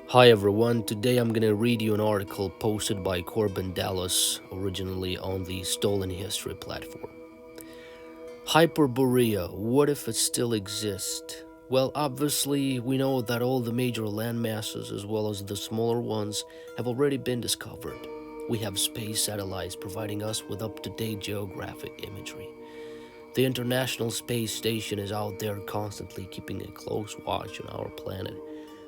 Hi everyone, today I'm gonna read you an article posted by KorbenDallas, originally on the Stolen History platform. Hyperborea, what if it still exists? Well, obviously, we know that all the major landmasses, as well as the smaller ones, have already been discovered. We have space satellites providing us with up to date geographic imagery. The International Space Station is out there constantly keeping a close watch on our planet.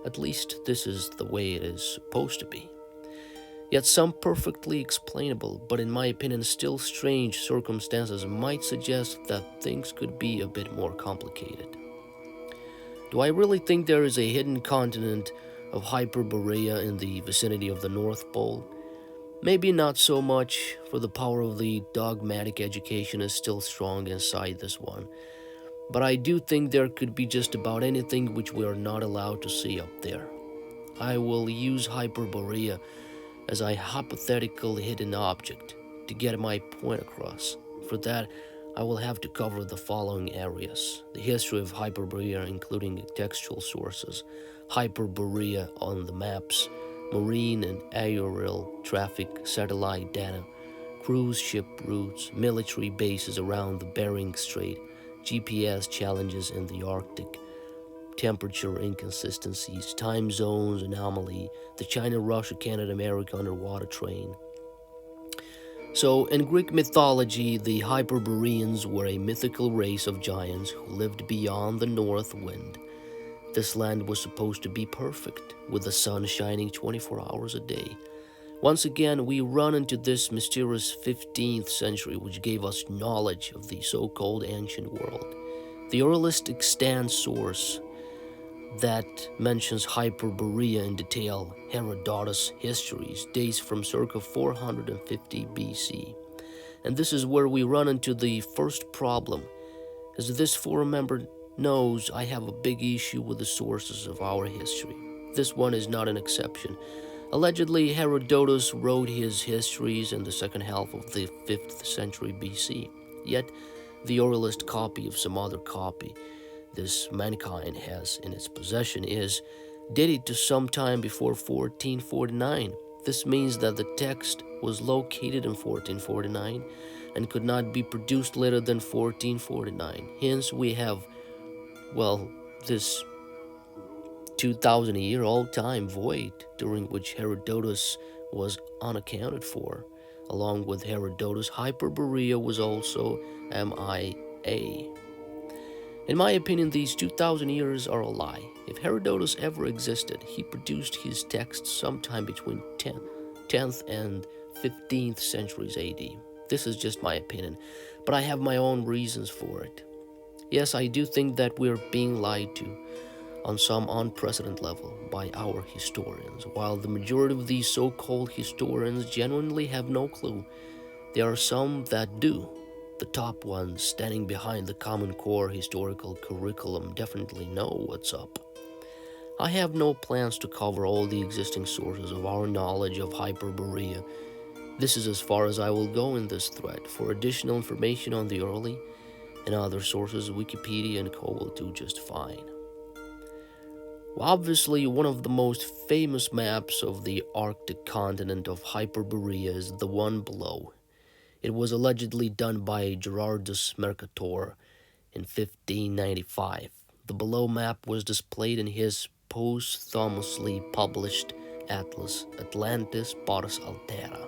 At least, this is the way it is supposed to be. Yet some perfectly explainable, but in my opinion still strange circumstances might suggest that things could be a bit more complicated. Do I really think there is a hidden continent of Hyperborea in the vicinity of the North Pole? Maybe not so much, for the power of the dogmatic education is still strong inside this one. But I do think there could be just about anything which we are not allowed to see up there. I will use Hyperborea as a hypothetical hidden object to get my point across. For that, I will have to cover the following areas: the history of Hyperborea, including textual sources, Hyperborea on the maps, marine and aerial traffic, satellite data, cruise ship routes, military bases around the Bering Strait, GPS challenges in the Arctic, temperature inconsistencies, time zones anomaly, the China, Russia, Canada, America underwater train. So, in Greek mythology, the Hyperboreans were a mythical race of giants who lived beyond the north wind. This land was supposed to be perfect, with the sun shining 24 hours a day. Once again, we run into this mysterious 15th century, which gave us knowledge of the so called ancient world. The earliest extant source that mentions Hyperborea in detail, Herodotus' histories, dates from circa 450 BC. And this is where we run into the first problem. As this forum member knows, I have a big issue with the sources of our history. This one is not an exception. Allegedly, Herodotus wrote his histories in the second half of the 5th century BC. Yet, the earliest copy of some other copy this mankind has in its possession is dated to some time before 1449. This means that the text was located in 1449 and could not be produced later than 1449. Hence, we have, well, this 2,000-year-old time void during which Herodotus was unaccounted for. Along with Herodotus, Hyperborea was also MIA. In my opinion, these 2,000 years are a lie. If Herodotus ever existed, he produced his texts sometime between 10th and 15th centuries AD. This is just my opinion, but I have my own reasons for it. Yes, I do think that we're being lied to on some unprecedented level by our historians. While the majority of these so called historians genuinely have no clue, there are some that do. The top ones standing behind the Common Core historical curriculum definitely know what's up. I have no plans to cover all the existing sources of our knowledge of Hyperborea. This is as far as I will go in this thread. For additional information on the early and other sources, Wikipedia and co will do just fine. Well, obviously, one of the most famous maps of the Arctic continent of Hyperborea is the one below. It was allegedly done by Gerardus Mercator in 1595. The below map was displayed in his posthumously published atlas Atlantis Pars Altera.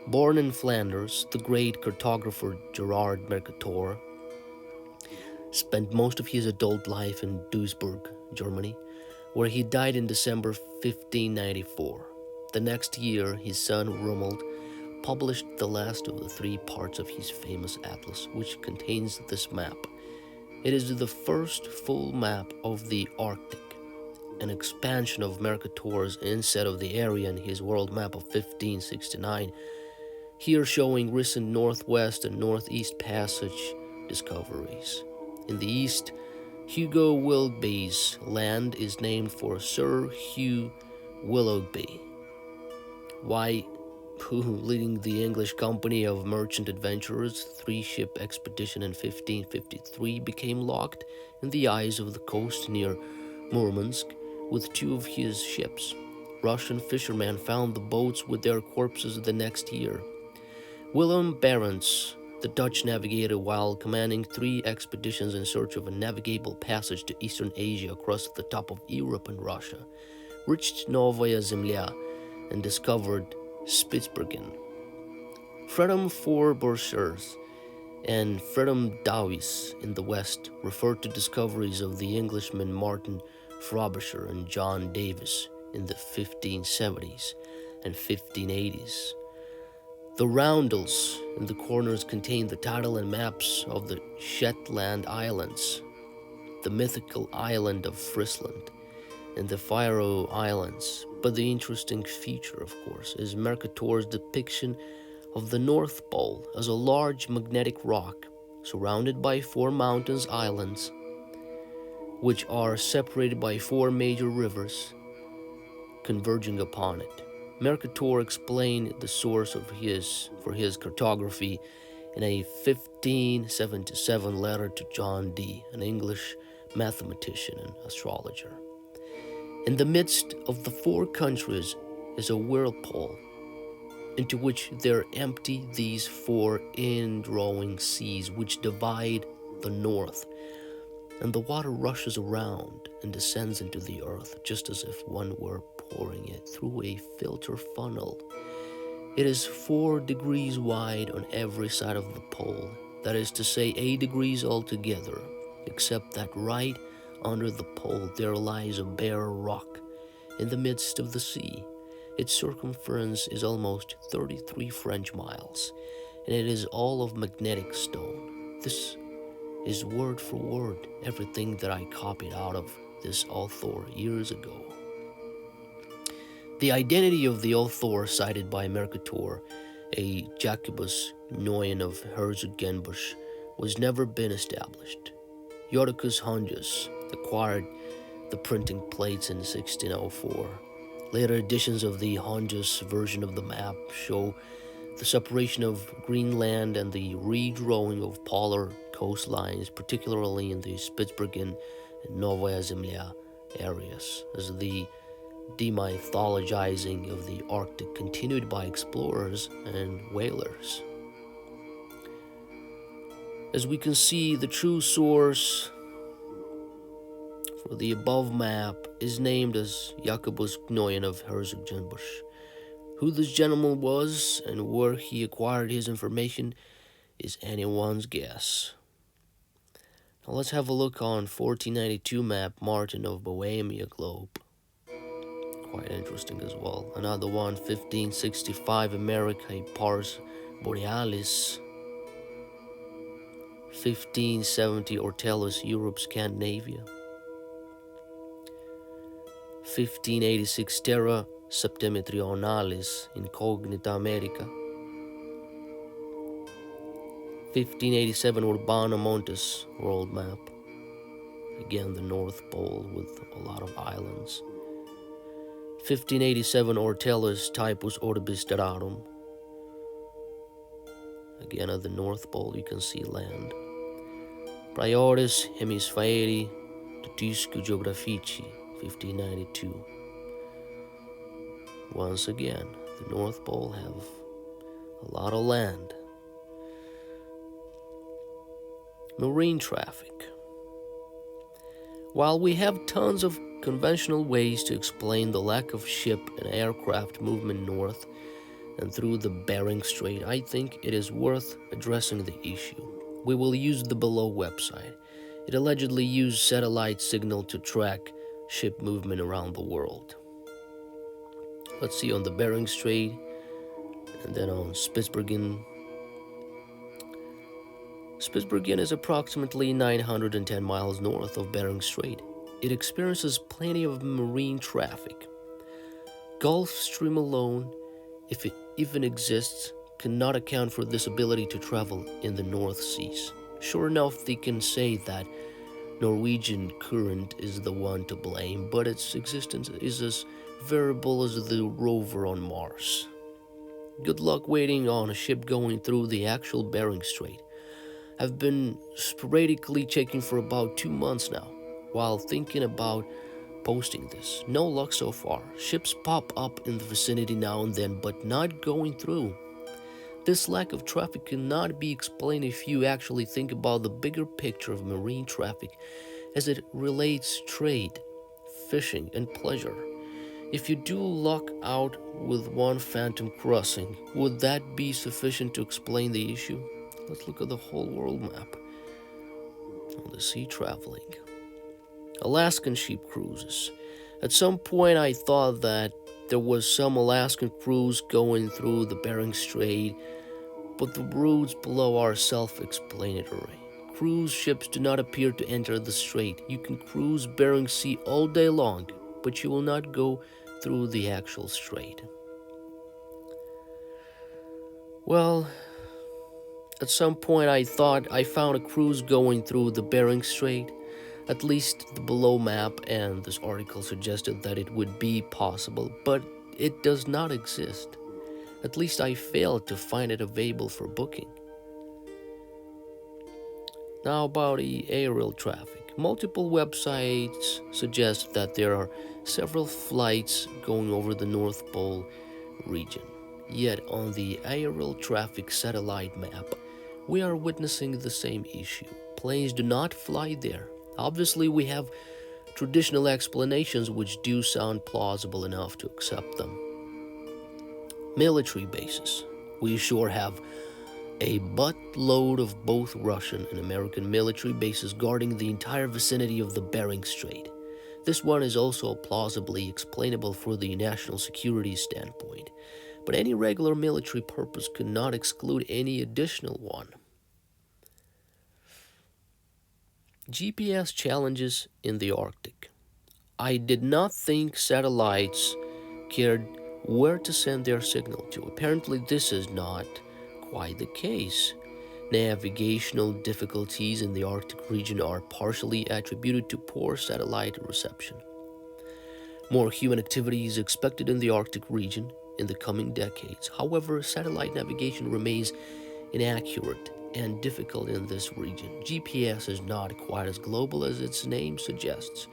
Born in Flanders, the great cartographer Gerard Mercator spent most of his adult life in Duisburg, Germany, where he died in December 1594. The next year, his son Romuald published the last of the three parts of his famous atlas, which contains this map. It is the first full map of the Arctic, an expansion of Mercator's inset of the area in his world map of 1569, here showing recent northwest and northeast passage discoveries. In the east, Hugo Willoughby's land is named for Sir Hugh Willoughby. Why, who, leading the English company of merchant adventurers, three-ship expedition in 1553, became locked in the ice of the coast near Murmansk, with two of his ships. Russian fishermen found the boats with their corpses the next year. Willem Barents, the Dutch navigator, while commanding 3 expeditions in search of a navigable passage to Eastern Asia across the top of Europe and Russia, reached Novaya Zemlya and discovered Spitsbergen. Freedom Forbursers and Freedom Davis in the west refer to discoveries of the Englishmen Martin Frobisher and John Davis in the 1570s and 1580s. The roundels in the corners contain the title and maps of the Shetland Islands, the mythical island of Friesland, and the Faroe Islands. But the interesting feature, of course, is Mercator's depiction of the North Pole as a large magnetic rock surrounded by 4 mountains islands, which are separated by 4 major rivers converging upon it. Mercator explained the source for his cartography in a 1577 letter to John Dee, an English mathematician and astrologer. In the midst of the 4 countries is a whirlpool, into which there empty these 4 indrawing seas which divide the north, and the water rushes around and descends into the earth, just as if one were pouring it through a filter funnel. It is 4 degrees wide on every side of the pole, that is to say 8 degrees altogether, except that right under the pole there lies a bare rock in the midst of the sea. Its circumference is almost 33 French miles, and it is all of magnetic stone. This is word for word everything that I copied out of this author years ago. The identity of the author cited by Mercator, a Jacobus Neuen of Herzogenbusch, was never been established. Jodocus Hondius acquired the printing plates in 1604. Later editions of the Hondius version of the map show the separation of Greenland and the redrawing of polar coastlines, particularly in the Spitsbergen and Novaya Zemlya areas, as the demythologizing of the Arctic continued by explorers and whalers. As we can see, the true source for the above map is named as Jacobus Neuen of Herzogenbusch. Who this gentleman was and where he acquired his information is anyone's guess. Now let's have a look on 1492 map Martin of Bohemia globe. Quite interesting as well. Another one, 1565 America Pars Borealis. 1570 Ortelius Europe Scandinavia. 1586 Terra Septentrionalis Incognita America. 1587 Urbana Montes world map. Again, the North Pole with a lot of islands. 1587 Ortelius Typus Orbis Terrarum. Again, at the North Pole you can see land. Prioris Hemispheri Tutiscu Geographici, 1592. Once again, the North Pole have a lot of land. Marine traffic. While we have tons of conventional ways to explain the lack of ship and aircraft movement north and through the Bering Strait, I think it is worth addressing the issue. We will use the below website. It allegedly used satellite signal to track ship movement around the world. Let's see on the Bering Strait and then on Spitsbergen. Spitsbergen is approximately 910 miles north of Bering Strait. It experiences plenty of marine traffic. Gulf Stream alone, if it even exists, cannot account for this ability to travel in the North Seas. Sure enough, they can say that Norwegian current is the one to blame, but its existence is as variable as the rover on Mars. Good luck waiting on a ship going through the actual Bering Strait. I've been sporadically checking for about 2 months now, while thinking about posting this. No luck so far. Ships pop up in the vicinity now and then, but not going through. This lack of traffic cannot be explained if you actually think about the bigger picture of marine traffic as it relates trade, fishing, and pleasure. If you do luck out with one phantom crossing, would that be sufficient to explain the issue? Let's look at the whole world map on the sea traveling. Alaskan sheep cruises. At some point, I thought that there was some Alaskan cruise going through the Bering Strait, but the routes below are self-explanatory. Cruise ships do not appear to enter the strait. You can cruise Bering Sea all day long, but you will not go through the actual strait. Well, at some point I thought I found a cruise going through the Bering Strait. At least the below map and this article suggested that it would be possible, but it does not exist. At least I failed to find it available for booking. Now about the aerial traffic. Multiple websites suggest that there are several flights going over the North Pole region. Yet on the aerial traffic satellite map, we are witnessing the same issue. Planes do not fly there. Obviously, we have traditional explanations which do sound plausible enough to accept them. Military bases. We sure have a buttload of both Russian and American military bases guarding the entire vicinity of the Bering Strait. This one is also plausibly explainable for the national security standpoint, but any regular military purpose could not exclude any additional one. GPS challenges in the Arctic. I did not think satellites cared where to send their signal to. Apparently, this is not quite the case. Navigational difficulties in the Arctic region are partially attributed to poor satellite reception. More human activity is expected in the Arctic region in the coming decades. However, satellite navigation remains inaccurate and difficult in this region. GPS is not quite as global as its name suggests.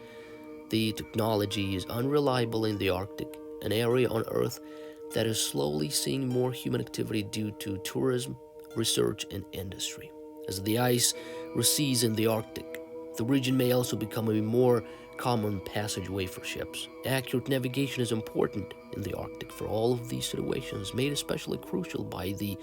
The technology is unreliable in the Arctic, an area on Earth that is slowly seeing more human activity due to tourism, research, and industry. As the ice recedes in the Arctic, the region may also become a more common passageway for ships. Accurate navigation is important in the Arctic for all of these situations, made especially crucial by the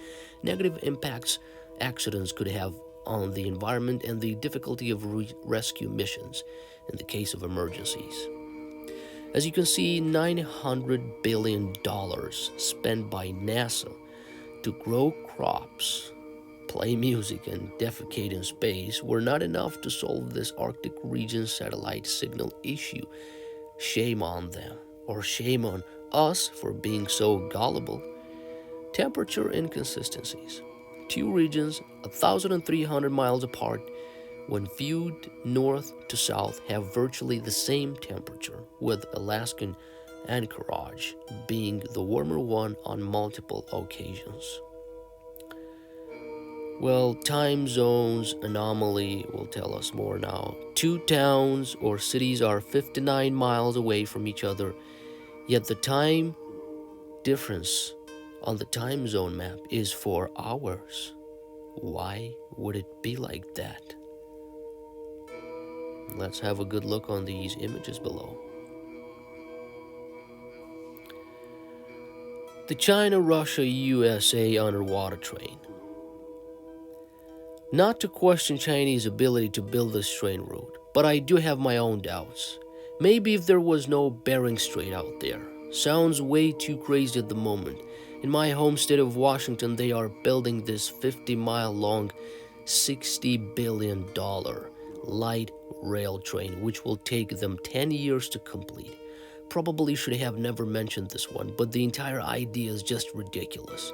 negative impacts accidents could have on the environment and the difficulty of rescue missions in the case of emergencies. As you can see, $900 billion spent by NASA to grow crops, play music, and defecate in space were not enough to solve this Arctic region satellite signal issue. Shame on them, or shame on us for being so gullible. Temperature inconsistencies. Two regions, 1,300 miles apart, when viewed north to south, have virtually the same temperature, with Alaskan Anchorage being the warmer one on multiple occasions. Well, time zones anomaly will tell us more now. Two towns or cities are 59 miles away from each other, yet the time difference on the time zone map is 4 hours. Why would it be like that? Let's have a good look on these images below. The China-Russia-USA underwater train. Not to question Chinese ability to build this train route, but I do have my own doubts. Maybe if there was no Bering Strait out there. Sounds way too crazy at the moment. In my home state of Washington, they are building this 50-mile long, $60 billion light rail train, which will take them 10 years to complete. Probably should have never mentioned this one, but the entire idea is just ridiculous.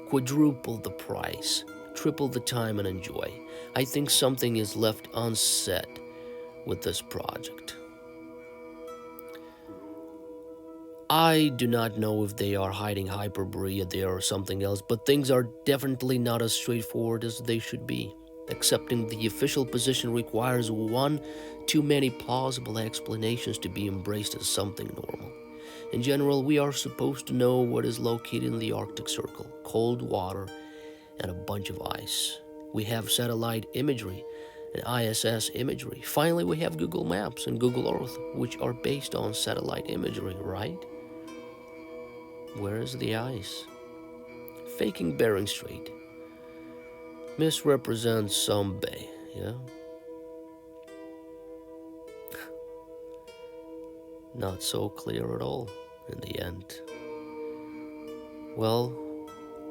Quadruple the price, triple the time and enjoy. I think something is left unsaid with this project. I do not know if they are hiding Hyperborea there or something else, but things are definitely not as straightforward as they should be. Accepting the official position requires one too many plausible explanations to be embraced as something normal. In general, we are supposed to know what is located in the Arctic Circle: cold water and a bunch of ice. We have satellite imagery and ISS imagery. Finally, we have Google Maps and Google Earth, which are based on satellite imagery, right? Where is the ice? Faking Bering Strait misrepresents some bay, yeah? Not so clear at all in the end. Well,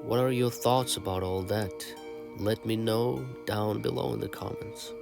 what are your thoughts about all that? Let me know down below in the comments.